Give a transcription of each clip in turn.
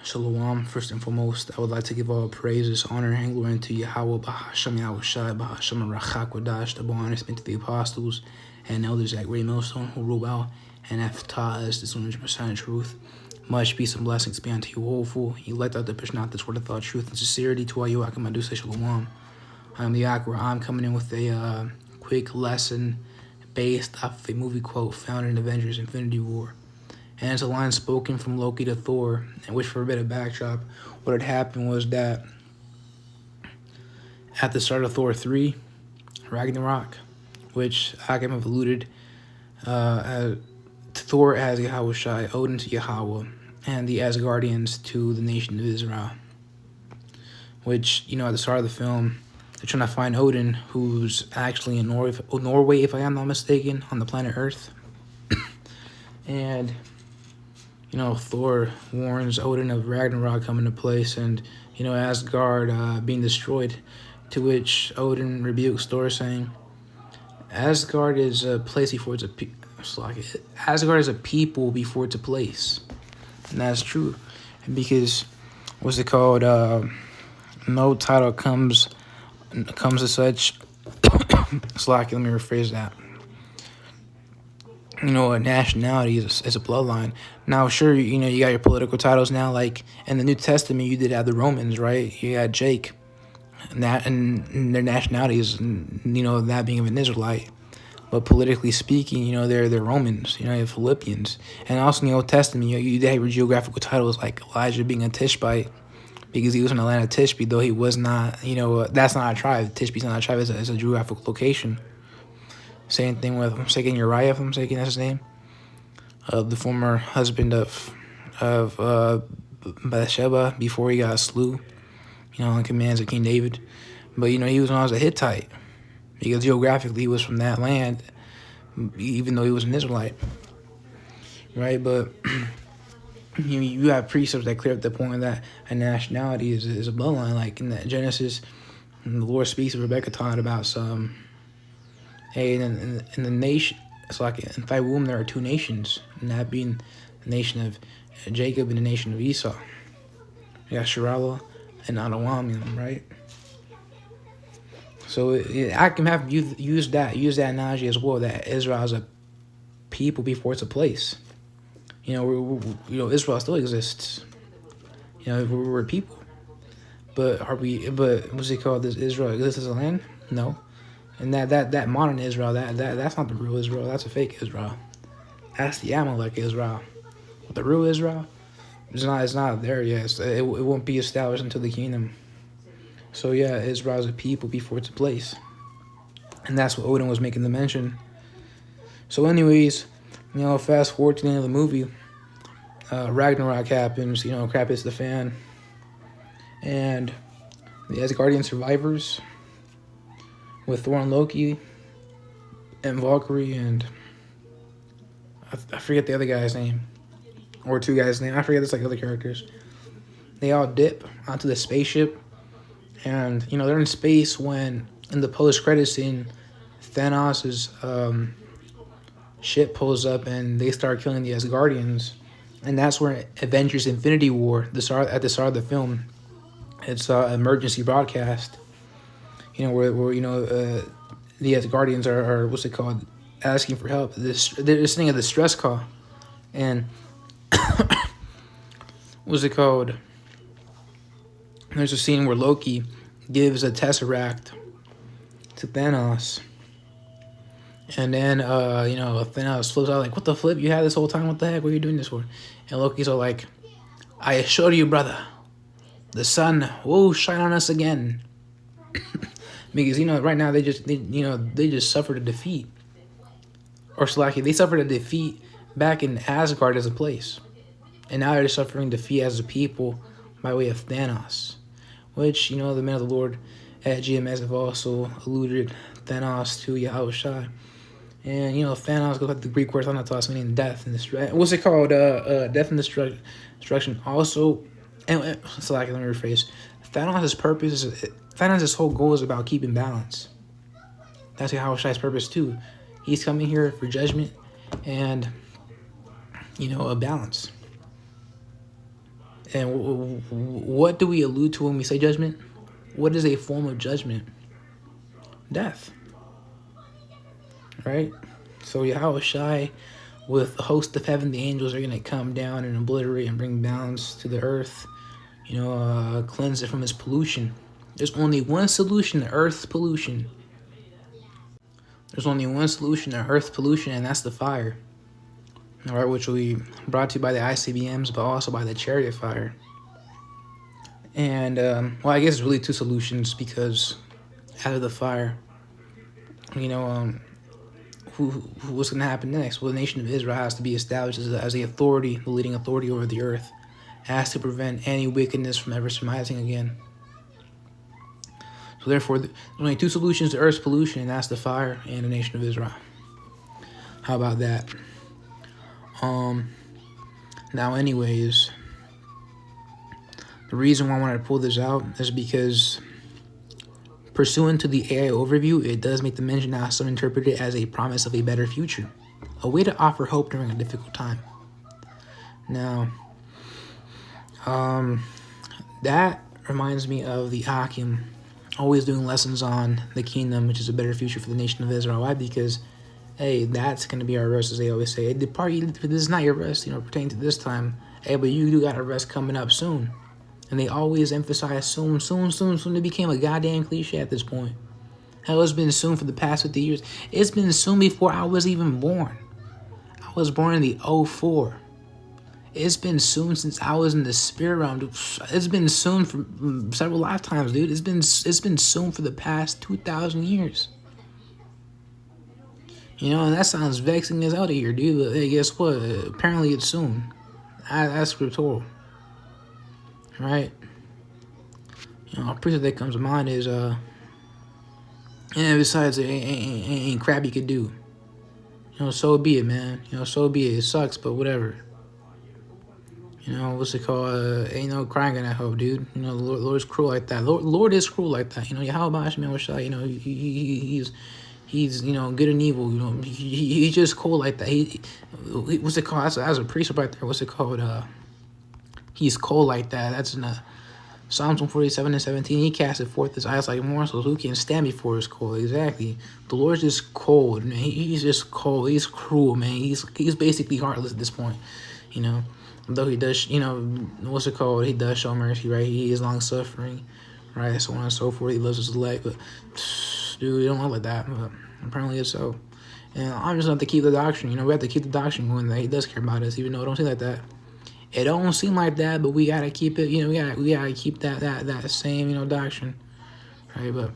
Shalom. First and foremost, I would like to give all praises, honor, and glory unto Yahweh, Bahasham Yahushai, Bahasham Rachak Wadash, the honors been to the apostles and elders at Great Millstone who rule well and have taught us this 100% truth. Much peace and blessings be unto you, hopeful. You let out the push not this word of thought, truth, and sincerity to all you. I can do say Shalom. I'm the Akra. I'm coming in with a quick lesson based off of a movie quote found in Avengers Infinity War. And it's a line spoken from Loki to Thor, in which, for a bit of backdrop, what had happened was that at the start of Thor 3, Ragnarok, which Hakim have alluded to Thor as Yahushai, Odin to Yahweh, and the Asgardians to the nation of Israel. Which, at the start of the film, they're trying to find Odin, who's actually in Norway, if I am not mistaken, on the planet Earth. And Thor warns Odin of Ragnarok coming to place and, Asgard being destroyed, to which Odin rebukes Thor, saying, Asgard is a place before it's Asgard is a people before it's a place. And that's true. Because, what's it called? No title comes as such. Let me rephrase that. A nationality is a bloodline. Now, sure, you got your political titles now. Like in the New Testament, you did have the Romans, right? You had Jake, and their nationality is, that being of an Israelite. But politically speaking, they're Romans. You have Philippians, and also in the Old Testament, you have your geographical titles like Elijah being a Tishbite because he was in the land of Tishbe, though he was not. That's not a tribe. Tishbe's not a tribe. It's a geographical location. Same thing with, I'm mistaken, Uriah, if I'm mistaken, that's his name. The former husband of Bathsheba before he got slew, on commands of King David. But, he was known as a Hittite because geographically he was from that land, even though he was an Israelite. Right? But you have precepts that clear up the point that a nationality is a bloodline. Like in that Genesis, the Lord speaks to Rebecca talking about some... Hey, in the nation, it's like in thy womb there are two nations, and that being the nation of Jacob and the nation of Esau. You got Shirala and Adawam, right? So I can have use that analogy as well, that Israel is a people before it's a place. Israel still exists. We're a people, but are we? But what's it called? Does Israel exist as a land? No. And that modern Israel, that's not the real Israel. That's a fake Israel. That's the Amalek Israel. The real Israel is not there yet. It won't be established until the kingdom. So yeah, Israel is a people before it's a place. And that's what Odin was making the mention. So anyways, fast forward to the end of the movie. Ragnarok happens, crap hits the fan. And the Asgardian survivors, with Thor and Loki and Valkyrie and I forget the other guy's name, or two guys' name. I forget, there's like other characters. They all dip onto the spaceship, and they're in space when in the post-credit scene, Thanos' ship pulls up and they start killing the Asgardians, and that's where Avengers Infinity War, at the start of the film, it's an emergency broadcast. Where the Asgardians are what's it called, asking for help. They're sending a distress call, and what's it called? There's a scene where Loki gives a Tesseract to Thanos, and then Thanos flips out like, "What the flip? You had this whole time? What the heck? What are you doing this for?" And Loki's all like, "I assure you, brother, the sun will shine on us again." Because right now they just suffered a defeat, or they suffered a defeat back in Asgard as a place, and now they're suffering defeat as a people by way of Thanos, which the men of the Lord at GMS have also alluded Thanos to Yahushua, and Thanos goes like the Greek word Thanatos, meaning death and destruction. What's it called? Death and destruction. Also, and so let me rephrase. Thanos' whole goal is about keeping balance. That's Yahushua's purpose too. He's coming here for judgment and, a balance. And what do we allude to when we say judgment? What is a form of judgment? Death. Right? So Yahweh Shai, with a host of heaven, the angels are going to come down and obliterate and bring balance to the earth, cleanse it from its pollution. There's only one solution to earth's pollution. There's only one solution to earth's pollution, and that's the fire. All right, which will be brought to you by the ICBMs, but also by the chariot fire. And, I guess it's really two solutions, because out of the fire, what's going to happen next? Well, the nation of Israel has to be established as the authority, the leading authority over the earth. It has to prevent any wickedness from ever surmising again. So therefore, there's only two solutions to earth's pollution, and that's the fire and the nation of Israel. How about that? Now anyways, the reason why I wanted to pull this out is because pursuant to the AI overview, it does make the mention now some interpret it as a promise of a better future, a way to offer hope during a difficult time. Now, that reminds me of the Akim always doing lessons on the kingdom, which is a better future for the nation of Israel. Why? Because, hey, that's going to be our rest, as they always say. This is not your rest, pertaining to this time. Hey, but you do got a rest coming up soon. And they always emphasize soon. It became a goddamn cliche at this point. Hell, it's been soon for the past 50 years. It's been soon before I was even born. I was born in the 04. It's been soon since I was in the spirit realm. It's been soon for several lifetimes, dude. It's been soon for the past 2,000 years. And that sounds vexing as hell to hear, dude. But hey, guess what? Apparently it's soon. That's scriptural. Right? A precept that comes to mind is, and besides, ain't crap you could do. So be it, man. So be it. It sucks, but whatever. What's it called? Ain't no crying gonna help, dude. The Lord's cruel like that. Lord is cruel like that. Yahweh Hashem Yahushua, he's good and evil. He's just cool like that. He what's it called? As a priest right there. What's it called? He's cold like that. That's in Psalms 147:17. He casted forth his eyes like morsels. Who can stand before his cold? Exactly. The Lord's just cold, man. He's just cold. He's cruel, man. He's basically heartless at this point, Though he does, what's it called? He does show mercy, right? He is long suffering, right? So on and so forth. He loves his elect, but dude, you don't look like that. But apparently it's so. And I'm just going to have to keep the doctrine. We have to keep the doctrine going that he does care about us, even though it don't seem like that. It don't seem like that, but we gotta keep it. We gotta keep that same doctrine, right? But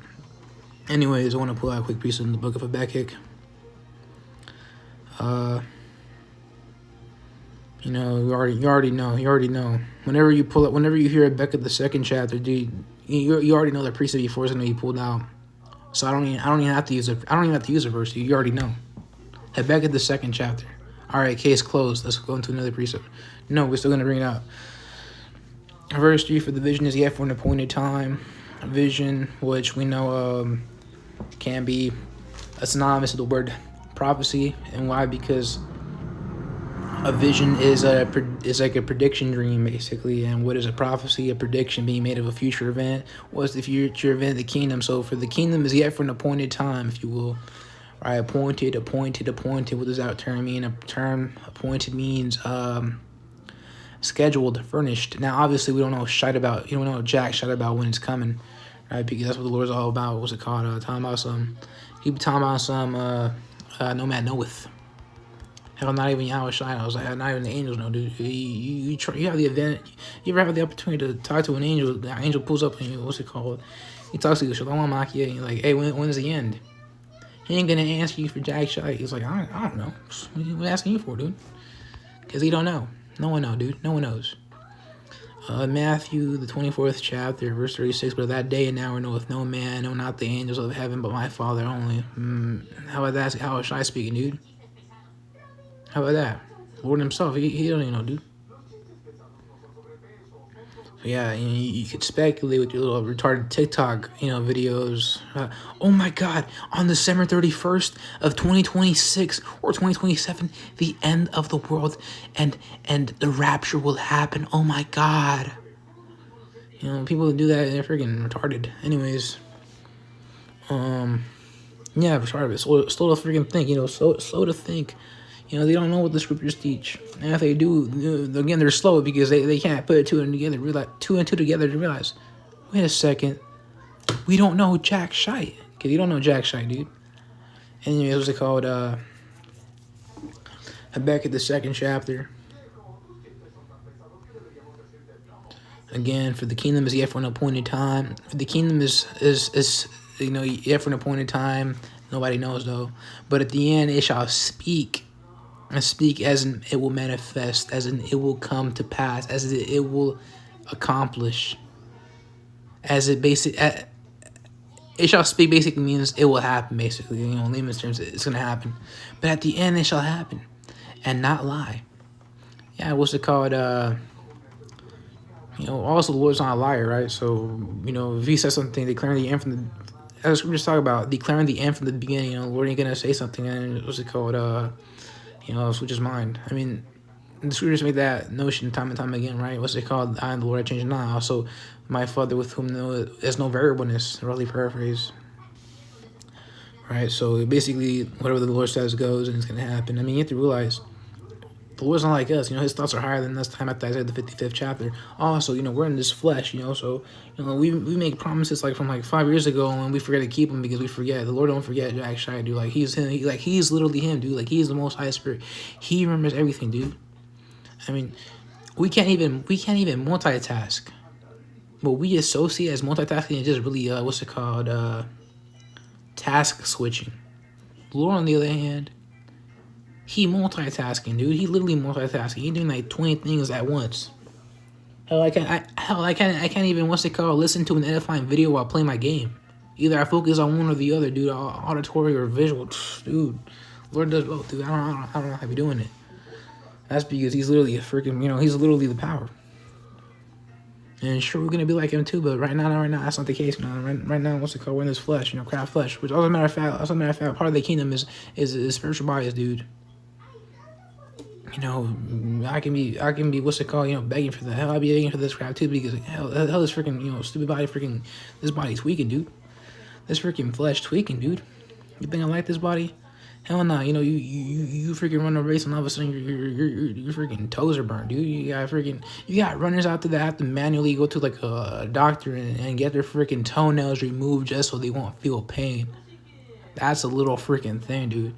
anyways, I want to pull out a quick piece in the book of Habakkuk. You already know. Whenever you hear Habakkuk the second chapter, dude, you already know the precept before it's gonna be pulled out. So I don't even have to use a verse. You already know. Habakkuk the second chapter. All right, case closed. Let's go into another precept. No, we're still going to bring it up. Verse 3, for the vision is yet for an appointed time. A vision, which we know can be a synonymous to the word prophecy. And why? Because a vision is like a prediction dream, basically. And what is a prophecy? A prediction being made of a future event. What's the future event of the kingdom? So for the kingdom is yet for an appointed time, if you will. Right, appointed. What does that term mean? A term appointed means scheduled, furnished. Now, obviously, we don't know jack shit about when it's coming, right? Because that's what the Lord's all about. What's it called? Talking about some no man knoweth. Hell, not even Yahweh Shai. I was like, not even the angels know, dude. You have the event. You ever have the opportunity to talk to an angel? The angel pulls up on you. What's it called? He talks to you. Shalom Makia. And you're like, hey, when's the end? He ain't gonna answer you for jack shit. He's like, I don't know. What are you asking you for, dude? Because he don't know. No one knows, dude. No one knows. Matthew, the 24th chapter, verse 36, but that day and hour knoweth no man, no, not the angels of heaven, but my Father only. How about that? How is I speaking, dude? How about that? Lord himself, he don't even know, dude. So yeah, you could speculate with your little retarded TikTok, videos. Oh my God! On December 31st of 2026 or 2027, the end of the world and the rapture will happen. Oh my God! People who do that, they're freaking retarded. Anyways, yeah, retarded. Slow to freaking think. Slow to think. They don't know what the scriptures teach. And if they do, again, they're slow because they can't put two and together, realize two and two together to realize, wait a second, we don't know jack shite. Because you don't know jack shite, dude. Anyways, what's it called? Habakkuk, the second chapter. Again, for the kingdom is yet for an appointed time. For the kingdom is yet for an appointed time. Nobody knows though. But at the end, it shall speak. And speak as in it will manifest, as in it will come to pass, as in it will accomplish. As it it shall speak basically means it will happen, basically. In layman's terms, it's going to happen. But at the end, it shall happen and not lie. Yeah, what's it called? Also the Lord's not a liar, right? So, if he says something, declaring the end from the, as we just talk about, declaring the end from the beginning, the Lord ain't going to say something, and what's it called? Switch his mind. I mean, the scriptures make that notion time and time again, right? What's it called? I am the Lord, I change not. Also, my Father with whom there's no variableness, roughly paraphrase. Right? So basically, whatever the Lord says goes, and it's going to happen. I mean, you have to realize, the Lord's not like us. His thoughts are higher than us. Time after Isaiah the 55th chapter. Also, we're in this flesh. So we make promises from 5 years ago, and we forget to keep them because we forget. The Lord don't forget jack shy, dude. He's him. He's literally him, dude. He's the Most High Spirit. He remembers everything, dude. I mean, we can't even multitask. But we associate as multitasking is just really task switching. The Lord, on the other hand, he multitasking, dude. He literally multitasking. He doing 20 things at once. Hell, I can't even listen to an edifying video while playing my game. Either I focus on one or the other, dude. Auditory or visual, dude. Lord does both, dude. I don't know how he doing it. That's because he's literally he's literally the power. And sure, we're gonna be like him too, but right now, that's not the case. Right now, we're in this flesh, crap flesh. Which, as a matter of fact, part of the kingdom is spiritual bodies, dude. I can be begging for that. Hell, I'll be begging for this crap too, because hell this freaking, stupid body, this body tweaking, dude. This freaking flesh tweaking, dude. You think I like this body? Hell no. You freaking run a race, and all of a sudden your freaking toes are burnt, dude. You got runners out there that have to manually go to a doctor and get their freaking toenails removed just so they won't feel pain. That's a little freaking thing, dude.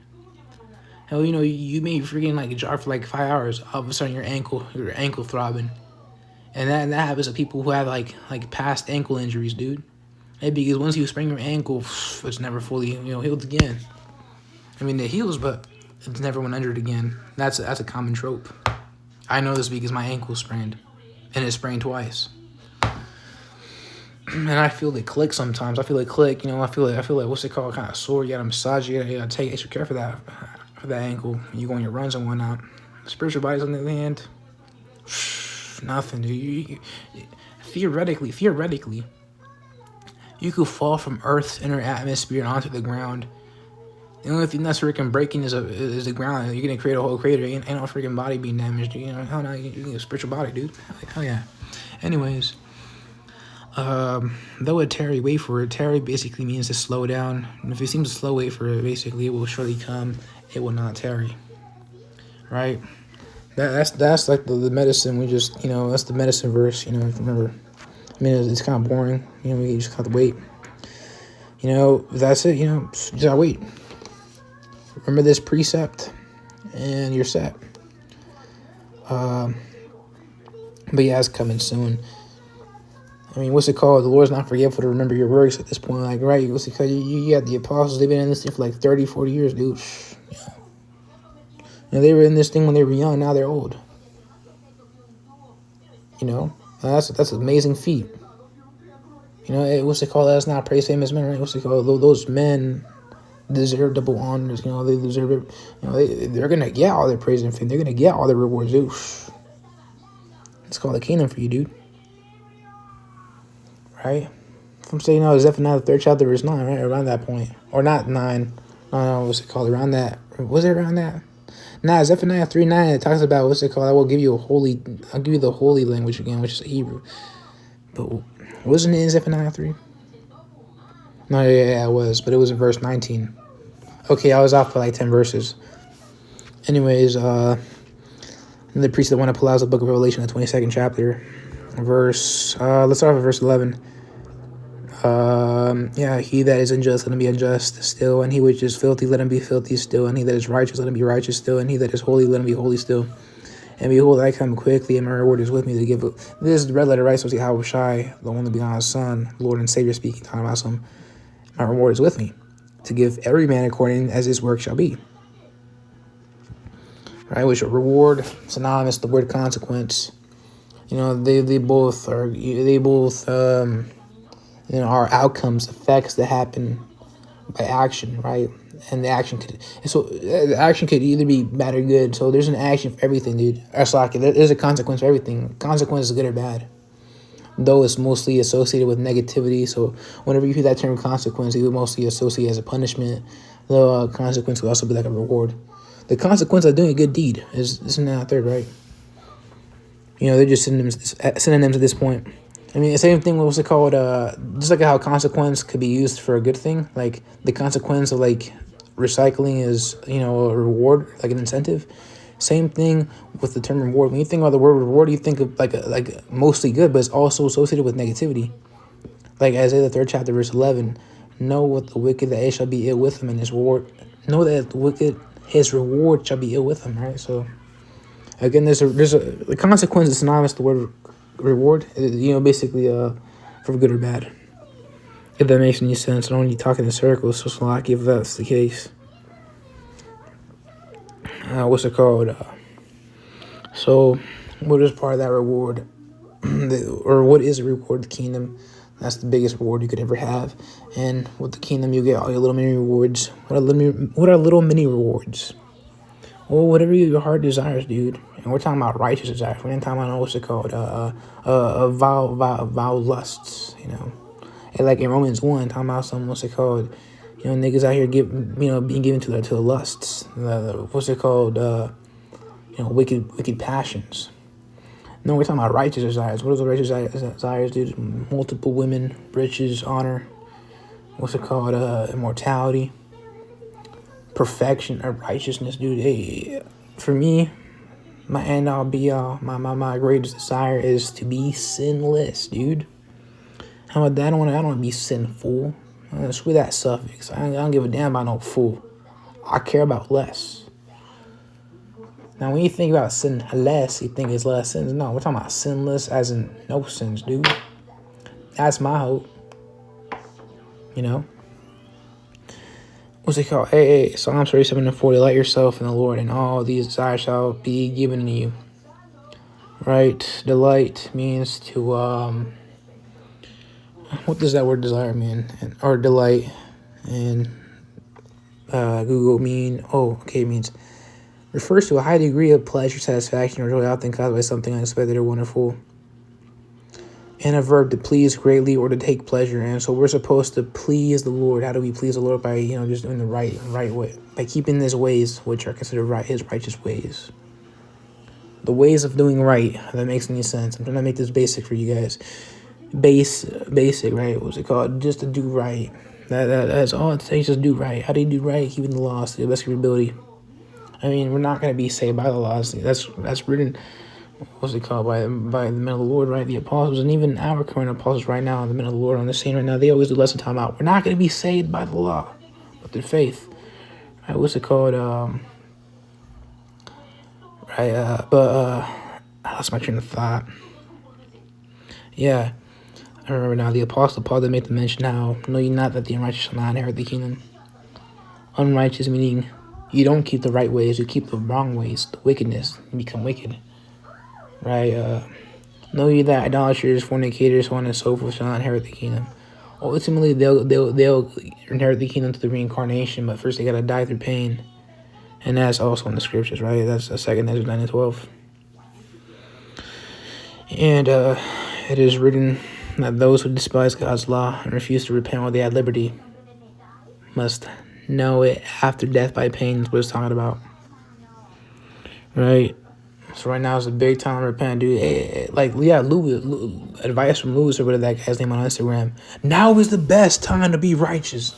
Hell, you may freaking jog for 5 hours. All of a sudden, your ankle throbbing, and that happens to people who have past ankle injuries, dude. Hey, because once you sprain your ankle, it's never fully healed again. I mean, it heals, but it's never when injured again. That's a common trope. I know this because my ankle sprained, and it sprained twice. And I feel it click sometimes. I feel it click. I feel like what's it called? Kind of sore. You gotta massage. You gotta take extra care for that ankle. You go on your runs and whatnot. Spiritual bodies, on the other hand, nothing, dude. Theoretically, you could fall from Earth's inner atmosphere onto the ground. The only thing that's freaking breaking is the ground. You're gonna create a whole crater. Ain't no freaking body being damaged. Hell no, you need a spiritual body, dude. Hell yeah. Anyways, though it tarry, wait for it. Tarry basically means to slow down. And if it seems to slow, wait for it. Basically, it will surely come. It will not tarry. Right? That's the medicine. We just that's the medicine verse. Remember. I mean, it's kind of boring. We just have to wait. That's it. Just gotta wait. Remember this precept, and you're set. But yeah, it's coming soon. I mean, what's it called? The Lord's not forgetful to remember your works at this point. Right? What's it called? You got the apostles. They've been in this thing for 30, 40 years, dude. They were in this thing when they were young. Now they're old. That's an amazing feat. What's it called? That's not praise famous men, right? What's it called? Those men deserve double honors. They deserve it. They're gonna get all their praise and fame. They're gonna get all their rewards, dude. It's called the kingdom for you, dude. right? If I'm saying, no, Zephaniah, the 3rd chapter, verse 9, right? Around that point. Or not 9. No, what's it called? Around that. Was it around that? Nah, Zephaniah 3:9, it talks about, what's it called? I'll give you the holy language again, which is Hebrew. But wasn't it in Zephaniah 3? No, yeah, it was. But it was in verse 19. Okay, I was off by like 10 verses. Anyways, the priest that want to pull out the book of Revelation, the 22nd chapter. Let's start with verse 11. He that is unjust, let him be unjust still, and he which is filthy, let him be filthy still, and he that is righteous, let him be righteous still, and he that is holy, let him be holy still. And behold, I come quickly, and my reward is with me to give. This is the red letter, right? So see how Shai, the only begotten Son, Lord and Savior speaking, talking about some. My reward is with me to give every man according as his work shall be. Right, which a reward, synonymous with the word consequence. They both are are outcomes, effects that happen by action, right? And the action could either be bad or good. So there's an action for everything, dude. There's a consequence for everything. Consequence is good or bad, though it's mostly associated with negativity. So whenever you hear that term consequence, you would mostly associate as a punishment. Though consequence could also be like a reward. The consequence of doing a good deed isn't that third, right? They're just synonyms at this point. I mean, the same thing with what's it called? Just like how consequence could be used for a good thing. Like the consequence of like recycling is, a reward, like an incentive. Same thing with the term reward. When you think about the word reward, you think of like mostly good, but it's also associated with negativity. Like Isaiah the 3rd chapter, verse 11. Know what the wicked that it shall be ill with him, and his reward. Know that the wicked, his reward shall be ill with him. Right. So again, the consequence is synonymous with the word reward. Basically for good or bad. If that makes any sense. I don't want you talking in circles, so like if that's the case. What's it called? So what is part of that reward? Or what is a reward? The kingdom. That's the biggest reward you could ever have. And with the kingdom, you get all your little mini rewards. What are little mini rewards? Well, whatever your heart desires, dude. And we're talking about righteous desires. We're not talking about what's it called? Vile lusts, And like in Romans 1, talking about some, what's it called? Niggas out here being given to the lusts. What's it called? Wicked passions. No, we're talking about righteous desires. What are those righteous desires, dude? Multiple women, riches, honor. What's it called? Immortality. Perfection or righteousness, dude. Hey, for me, my end all be all, my greatest desire is to be sinless, dude. How about that? I don't want to be sinful. Screw that suffix. I don't give a damn about no fool. I care about less. Now, when you think about sin less, you think it's less sins. No, we're talking about sinless as in no sins, dude. That's my hope. What's it called? Hey, Psalms 37:4. Delight yourself in the Lord, and all these desires shall be given to you. Right? Delight means to what does that word desire mean? Or delight and Google mean? It means refers to a high degree of pleasure, satisfaction, or joy often caused by something unexpected or wonderful. And a verb to please greatly or to take pleasure in. So we're supposed to please the Lord. How do we please the Lord? By just doing the right way, by keeping His ways, which are considered right, His righteous ways. The ways of doing right. If that makes any sense. I'm trying to make this basic for you guys. Basic, right? What's it called? Just to do right. That's all it takes. Just do right. How do you do right? Keeping the laws to the best of your ability. I mean, we're not going to be saved by the laws. That's written. What's it called? By the men of the Lord, right? The apostles, and even our current apostles right now, the men of the Lord on the scene right now, they always do lesson time out. We're not going to be saved by the law, but through faith. Right? What's it called? I lost my train of thought. Yeah, I remember now. The apostle Paul that made the mention how, know ye not that the unrighteous shall not inherit the kingdom. Unrighteous meaning you don't keep the right ways, you keep the wrong ways, the wickedness, you become wicked. Right? Know ye that idolaters, fornicators, so on and so forth shall not inherit the kingdom. Ultimately, they'll inherit the kingdom through the reincarnation, but first they gotta die through pain. And that's also in the scriptures, right? That's 2 Ezra 9:12. And it is written that those who despise God's law and refuse to repent while they have liberty must know it after death by pain is what it's talking about. Right? So right now is a big time to repent, dude. Lewis, advice from Lewis or whatever that guy's name on Instagram. Now is the best time to be righteous.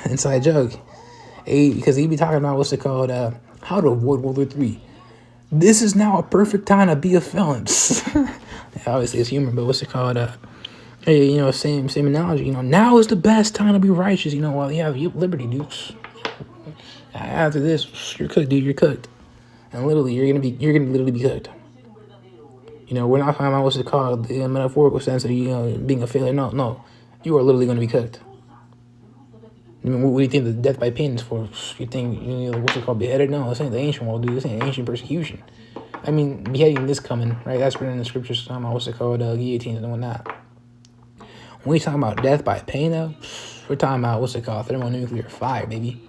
Inside joke. Because he be talking about what's it called, how to avoid World War III. This is now a perfect time to be a felon. Obviously it's humor, but what's it called? Hey, same analogy. Now is the best time to be righteous. While you have liberty, dude. After this, you're cooked, dude. You're cooked, and literally, you're gonna literally be cooked. We're not talking about what's it called, the metaphorical sense of being a failure. No, you are literally gonna be cooked. What do you think the death by pain is for? You think what's it called, beheaded? No, this ain't the ancient world, dude. This ain't ancient persecution. I mean, beheading is coming, right? That's written in the scriptures. Talking about what's it called, guillotines and whatnot. When we talking about death by pain, though, we're talking about what's it called, thermonuclear fire, baby.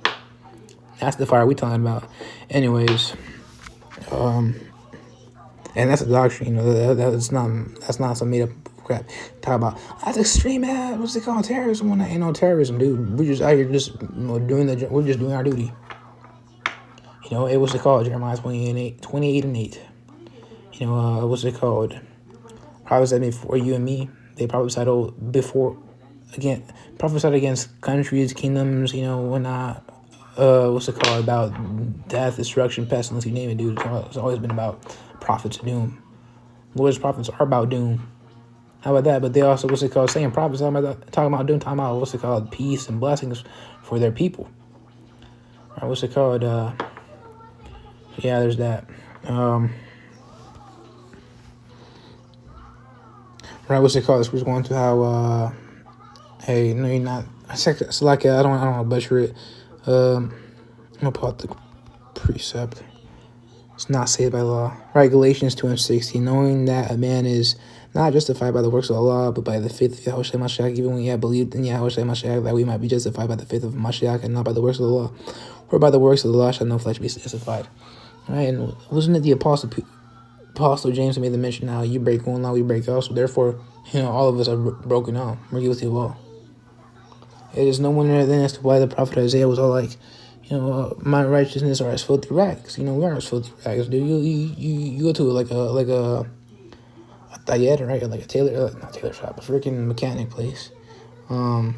That's the fire we talking about. Anyways, and that's a doctrine. That's not some made up crap. Talk about that's extreme. What's it called, terrorism? When ain't no terrorism, dude. We're just out here just we're just doing our duty. It was it called, Jeremiah 28 and 8. What's it called? Prophesied before you and me. They prophesied prophesied against countries, kingdoms, whatnot. What's it called, about death, destruction, pestilence, you name it, dude. It's always been about prophets of doom. Lord's prophets are about doom. How about that? But they also, what's it called, saying prophets talking about doom, talking about what's it called, peace and blessings for their people. All right, what's it called? Yeah, there's that. Right, what's it called? We're just going to how hey, no, you're not. It's like I don't want to butcher it. I'm gonna pull out the precept. It's not saved by law. Right, Galatians 2:16. Knowing that a man is not justified by the works of the law, but by the faith of Yahushua Mashiach, even when he had believed in Yahushua Mashiach, that we might be justified by the faith of Mashiach and not by the works of the law. For by the works of the law shall no flesh be justified. Right, and wasn't it the Apostle James made the mention how you break one law, we break all. So therefore, all of us are broken out. We're guilty of all. It is no wonder then as to why the prophet Isaiah was all like, my righteousness are as filthy rags. We are as filthy rags, dude. You go to like a taller, right? Or like a tailor, not tailor shop, a freaking mechanic place. You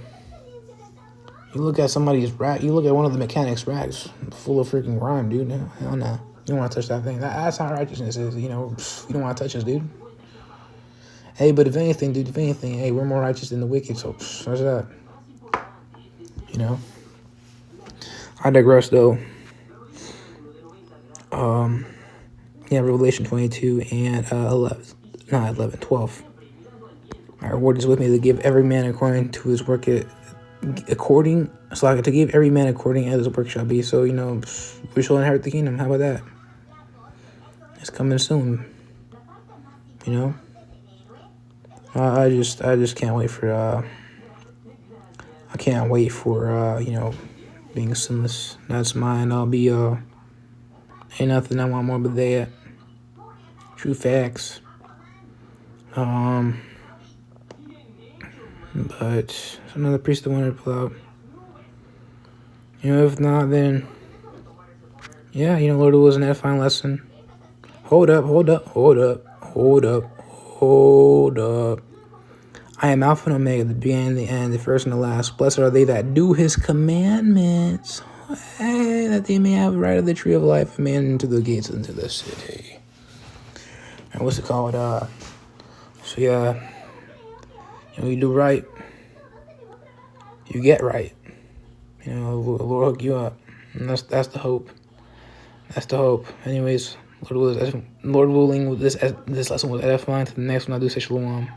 look at somebody's rag. You look at one of the mechanics' rags, full of freaking grime, dude. Hell no. You don't want to touch that thing. That's how righteousness is. You don't want to touch us, dude. Hey, but if anything, hey, we're more righteous than the wicked. So what's that? I digress, though. Revelation 22 and 12. My reward is with me to give every man according to his work, to give every man according as his work shall be. So, we shall inherit the kingdom. How about that? It's coming soon. I just can't wait for being sinless. That's mine. I'll be ain't nothing I want more but that. True facts. But another priest that wanted to pull out. If not, then Lord, it was an edifying lesson. Hold up. I am Alpha and Omega, the beginning and the end, the first and the last. Blessed are they that do his commandments, that they may have right of the tree of life and may enter into the gates into the city. And what's it called? You do right, you get right. The Lord hook you up. And that's the hope. That's the hope. Anyways, Lord willing, this lesson was edifying. To the next one, I'll do say shalom.